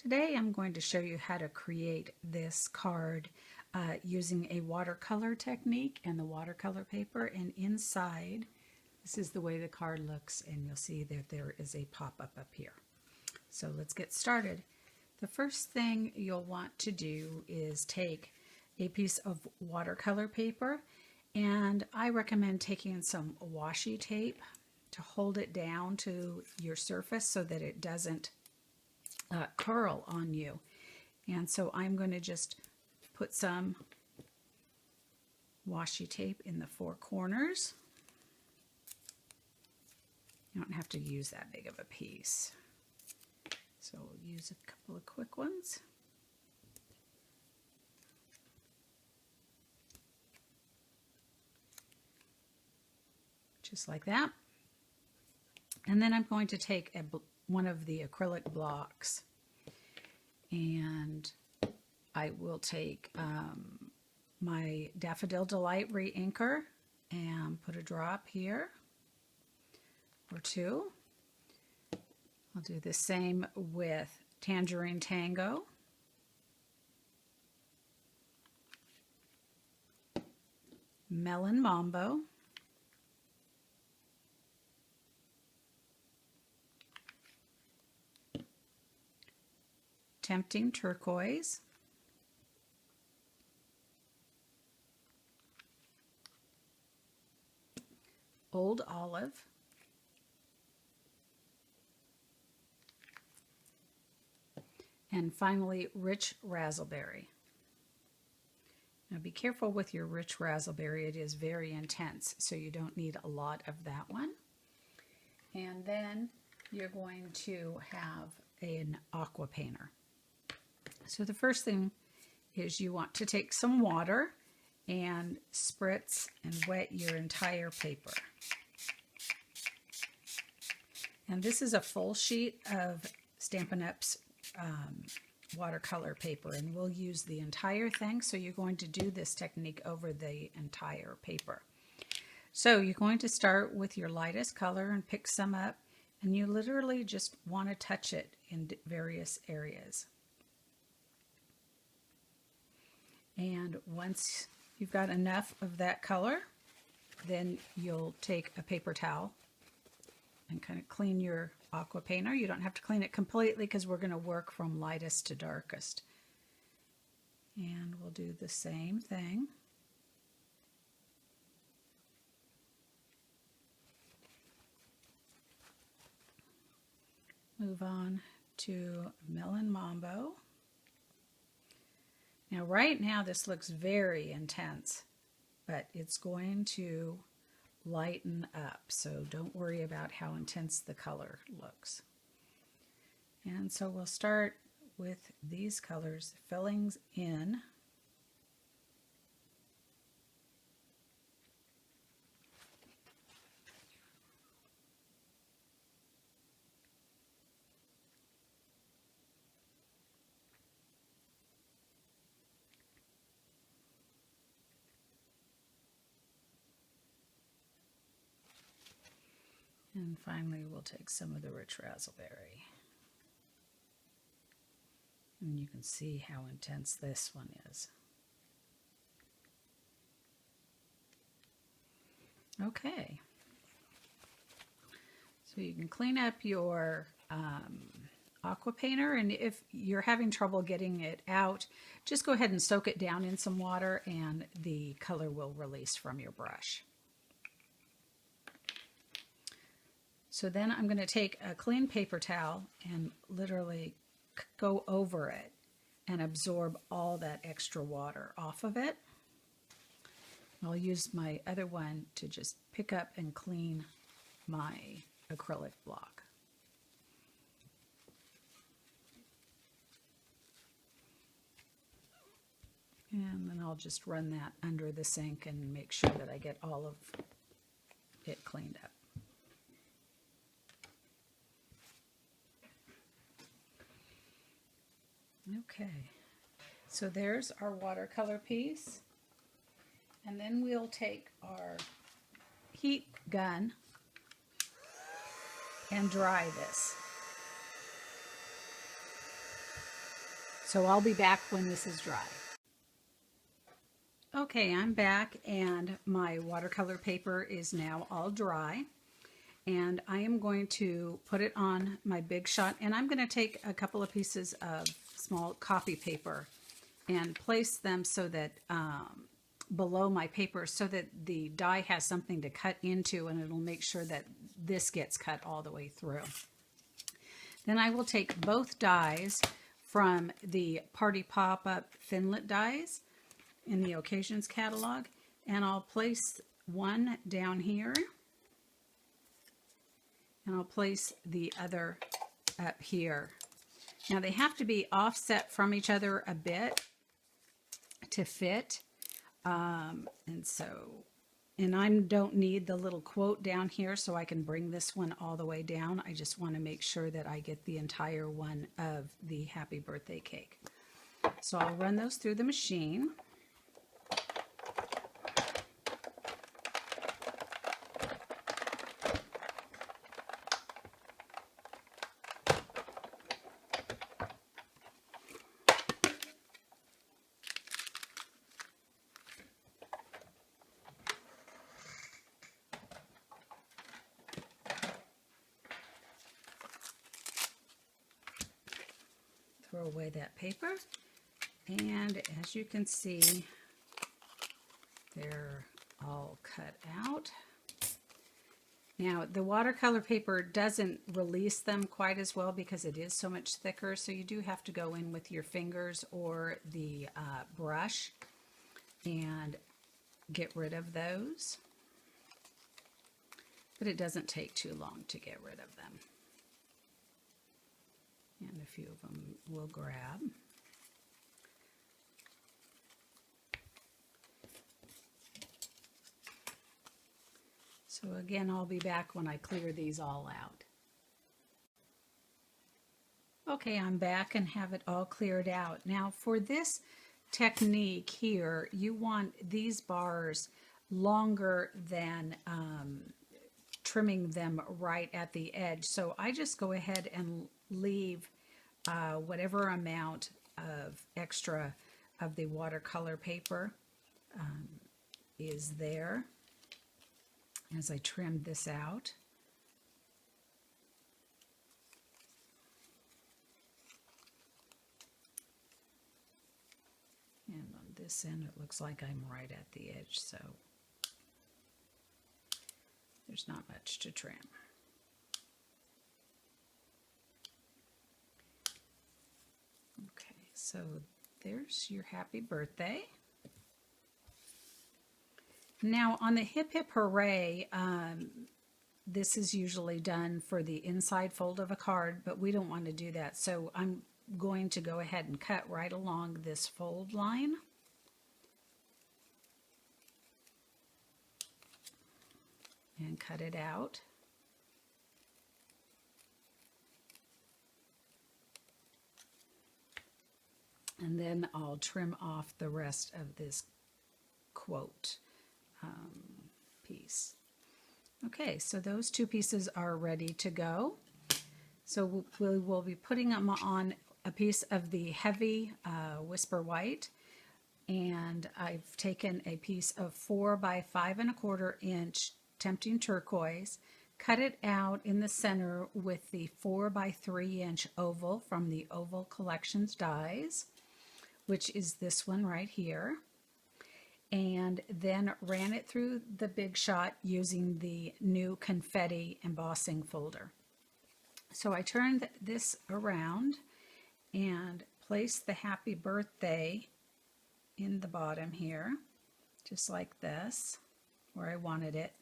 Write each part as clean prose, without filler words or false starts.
Today I'm going to show you how to create this card using a watercolor technique and the watercolor paper, and inside this is the way the card looks, and you'll see that there is a pop-up up here. So let's get started. The first thing you'll want to do is take a piece of watercolor paper, and I recommend taking some washi tape to hold it down to your surface so that it doesn't curl on you. And so I'm going to just put some washi tape in the four corners. You don't have to use that big of a piece. So we'll use a couple of quick ones. Just like that. And then I'm going to take one of the acrylic blocks, and I will take my Daffodil Delight re-inker and put a drop here or two. I'll do the same with Tangerine Tango. Melon Mambo. Tempting Turquoise. Old Olive. And finally, Rich Razzleberry. Now be careful with your Rich Razzleberry. It is very intense, so you don't need a lot of that one. And then you're going to have an aqua painter. So the first thing is you want to take some water and spritz and wet your entire paper. And this is a full sheet of Stampin' Up's watercolor paper, and we'll use the entire thing. So you're going to do this technique over the entire paper. So you're going to start with your lightest color and pick some up, and you literally just want to touch it in various areas. And once you've got enough of that color, then you'll take a paper towel and kind of clean your aqua painter. You don't have to clean it completely because we're going to work from lightest to darkest. And we'll do the same thing. Move on to Melon Mambo. Now right now this looks very intense, but it's going to lighten up, so don't worry about how intense the color looks. And so we'll start with these colors, fillings in. And finally, we'll take some of the Rich Razzleberry. And you can see how intense this one is. Okay. So you can clean up your aqua painter, and if you're having trouble getting it out, just go ahead and soak it down in some water and the color will release from your brush. So then I'm going to take a clean paper towel and literally go over it and absorb all that extra water off of it. I'll use my other one to just pick up and clean my acrylic block. And then I'll just run that under the sink and make sure that I get all of it cleaned up. Okay, so there's our watercolor piece, and then we'll take our heat gun and dry this. So I'll be back when this is dry. Okay, I'm back and my watercolor paper is now all dry. And I am going to put it on my Big Shot, and I'm going to take a couple of pieces of small copy paper and place them so that below my paper, so that the die has something to cut into, and it'll make sure that this gets cut all the way through. Then I will take both dies from the Party Pop-Up Finlet dies in the Occasions catalog, and I'll place one down here, and I'll place the other up here. Now they have to be offset from each other a bit to fit, and I don't need the little quote down here, so I can bring this one all the way down. I just want to make sure that I get the entire one of the Happy Birthday cake. So I'll run those through the machine. Throw away that paper, and as you can see, they're all cut out. Now the watercolor paper doesn't release them quite as well because it is so much thicker, so you do have to go in with your fingers or the brush and get rid of those, but it doesn't take too long to get rid of them. And a few of them we'll grab. So again, I'll be back when I clear these all out. Okay, I'm back and have it all cleared out. Now for this technique here, you want these bars longer than trimming them right at the edge. So I just go ahead and leave whatever amount of extra of the watercolor paper is there as I trim this out. And on this end it looks like I'm right at the edge, so there's not much to trim. Okay, so there's your Happy Birthday. Now on the Hip Hip Hooray, this is usually done for the inside fold of a card, but we don't want to do that. So I'm going to go ahead and cut right along this fold line. And cut it out. And then I'll trim off the rest of this quote piece. Okay, so those two pieces are ready to go. So we will be putting them on a piece of the heavy Whisper White, and I've taken a piece of 4 by 5 1/4 inch Tempting Turquoise, cut it out in the center with the 4 by 3 inch oval from the Oval Collections dies, which is this one right here, and then ran it through the Big Shot using the new confetti embossing folder. So I turned this around and placed the Happy Birthday in the bottom here, just like this, where I wanted it.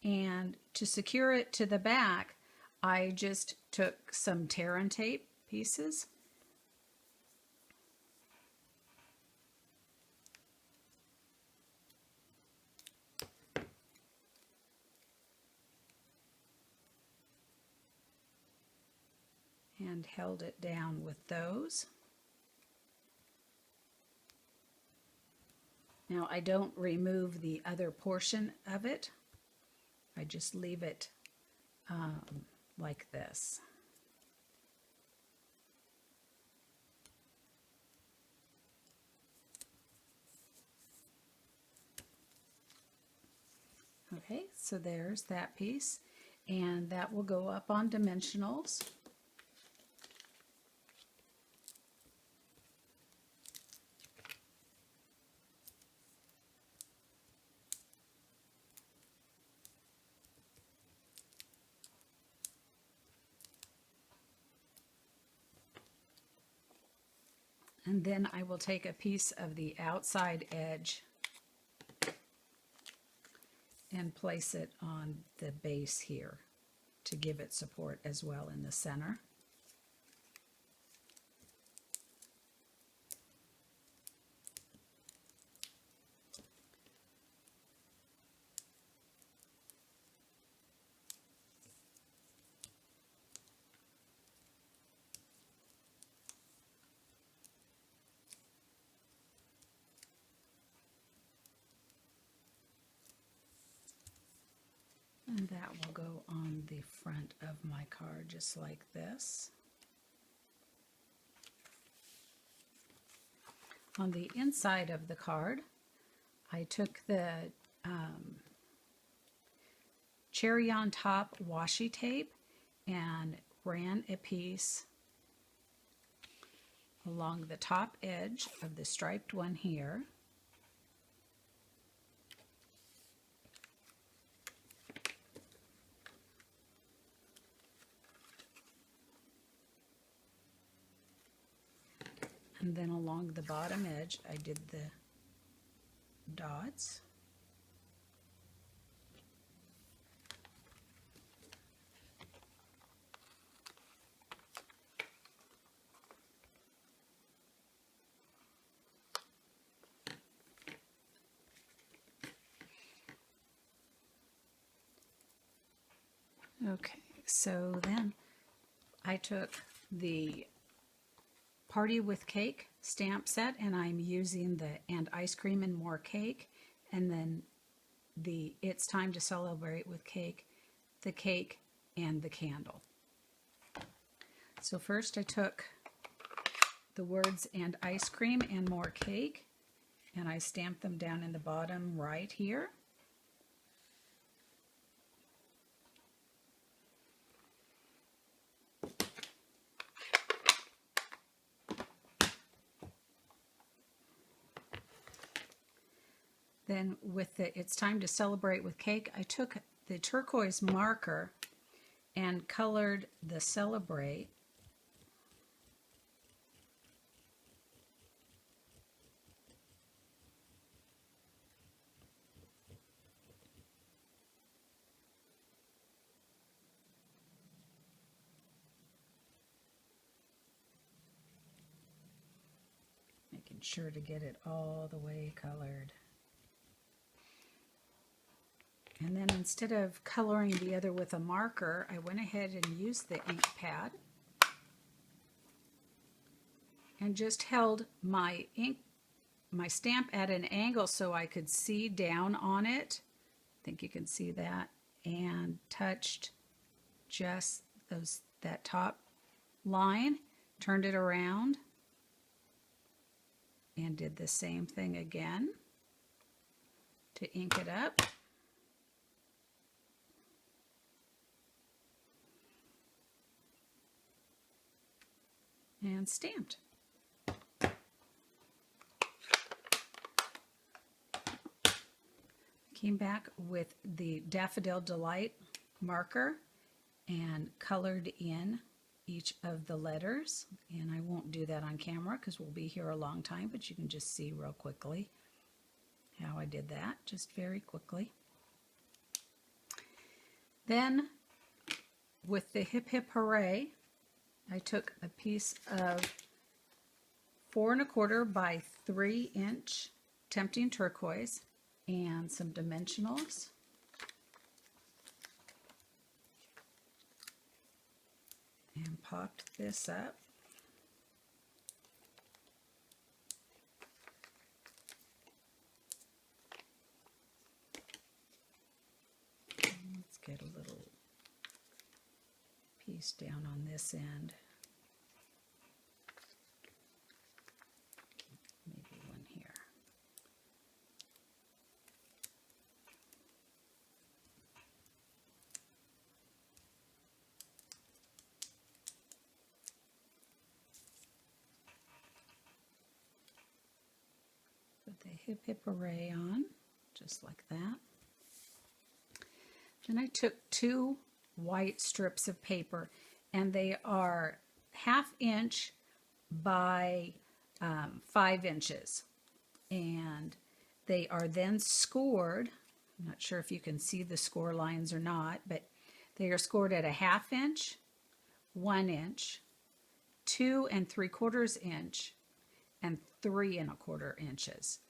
And to secure it to the back, I just took some tear and tape pieces and held it down with those. Now I don't remove the other portion of it. I just leave it like this. Okay, so there's that piece, and that will go up on dimensionals. And then I will take a piece of the outside edge and place it on the base here to give it support as well in the center. And that will go on the front of my card just like this. On the inside of the card, I took the cherry on top washi tape and ran a piece along the top edge of the striped one here. And then along the bottom edge, I did the dots. Okay, so then I took the Party with Cake stamp set, and I'm using the And Ice Cream and More Cake, and then the It's Time to Celebrate with Cake, the cake, and the candle. So first I took the words And Ice Cream and More Cake, and I stamped them down in the bottom right here. Then with the It's Time to Celebrate with Cake, I took the turquoise marker and colored the Celebrate. Making sure to get it all the way colored. And then instead of coloring the other with a marker, I went ahead and used the ink pad and just held my stamp at an angle so I could see down on it. I think you can see that, and touched just that top line, turned it around, and did the same thing again to ink it up. And stamped. Came back with the Daffodil Delight marker and colored in each of the letters. And I won't do that on camera because we'll be here a long time, but you can just see real quickly how I did that, just very quickly. Then with the Hip Hip Hooray, I took a piece of 4 1/4 by 3 inch Tempting Turquoise and some dimensionals. And popped this up. Let's get a little piece down on this end. Maybe one here. the hip hip array on, just like that. Then I took 2 white strips of paper, and they are 1/2 inch by 5 inches. And they are then scored. I'm not sure if you can see the score lines or not, but they are scored at 1/2 inch, 1 inch, 2 3/4 inch, and 3 1/4 inches.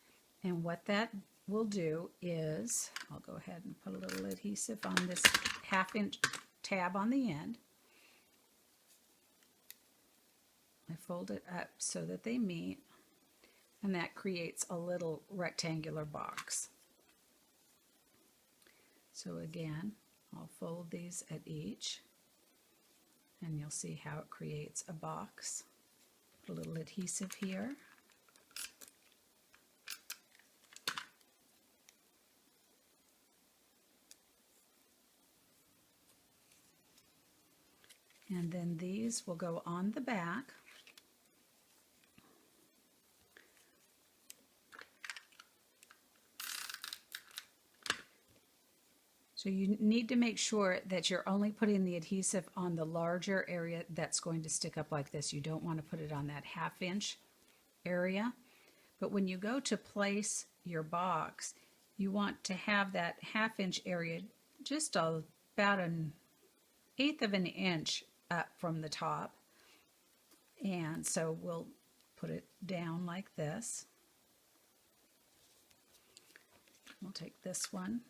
And what that will do is, I'll go ahead and put a little adhesive on this 1/2 inch tab on the end. I fold it up so that they meet, and that creates a little rectangular box. So again, I'll fold these at each, and you'll see how it creates a box. Put a little adhesive here. And then these will go on the back. So you need to make sure that you're only putting the adhesive on the larger area that's going to stick up like this. You don't want to put it on that 1/2 inch area. But when you go to place your box, you want to have that 1/2 inch area just about 1/8 of an inch up from the top. And so we'll put it down like this. We'll take this one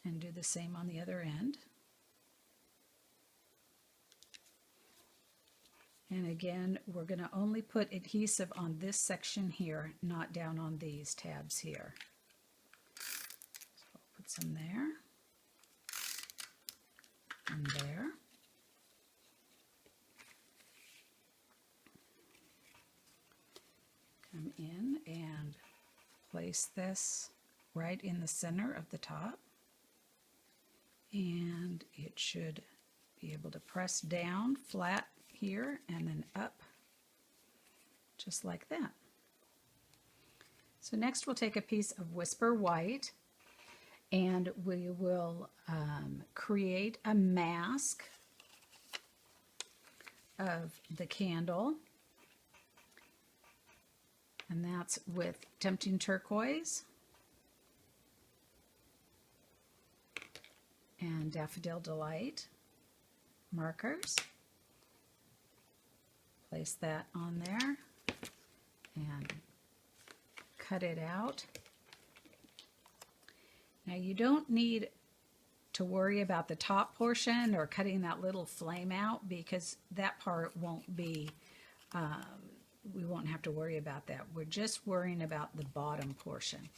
and do the same on the other end. And again, we're going to only put adhesive on this section here, not down on these tabs here. So I'll put some there and there. Come in and place this right in the center of the top. And it should be able to press down flat here and then up, just like that. So next we'll take a piece of Whisper White, and we will create a mask of the candle. And that's with Tempting Turquoise and Daffodil Delight markers. Place that on there and cut it out. Now you don't need to worry about the top portion or cutting that little flame out, because that part won't be, we won't have to worry about that. We're just worrying about the bottom portion.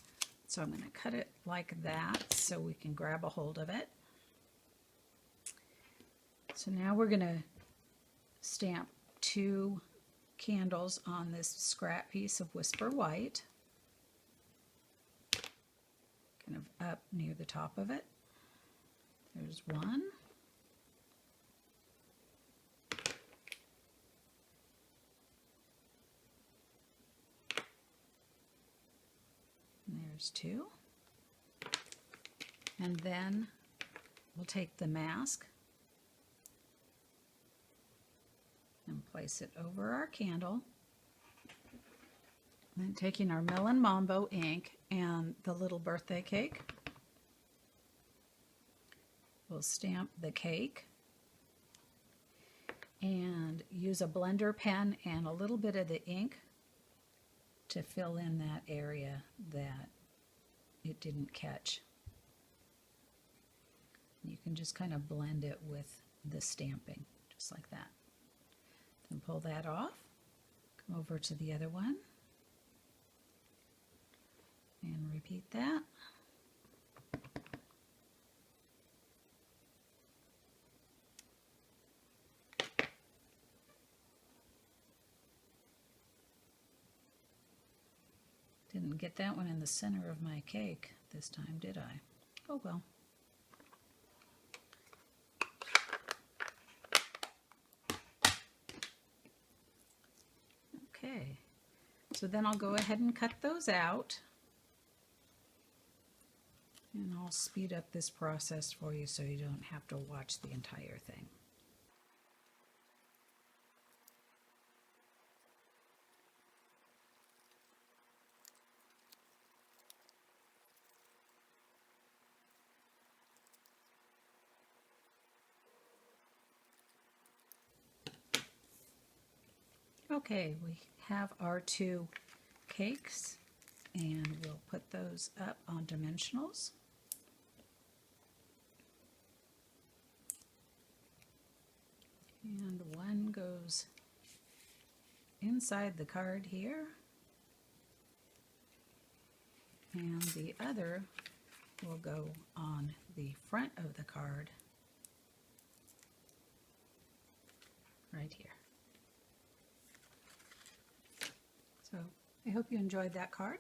So I'm going to cut it like that so we can grab a hold of it. So now we're going to stamp 2 candles on this scrap piece of Whisper White, kind of up near the top of it. There's one. And there's 2. And then we'll take the mask and place it over our candle. Then taking our Melon Mambo ink and the little birthday cake, we'll stamp the cake and use a blender pen and a little bit of the ink to fill in that area that it didn't catch. You can just kind of blend it with the stamping, just like that. Then pull that off, come over to the other one, and repeat that. Didn't get that one in the center of my cake this time, did I? Oh well. Okay, So then I'll go ahead and cut those out. And I'll speed up this process for you so you don't have to watch the entire thing. Okay, we have our two cakes and we'll put those up on dimensionals. And one goes inside the card here, and the other will go on the front of the card right here. So I hope you enjoyed that card.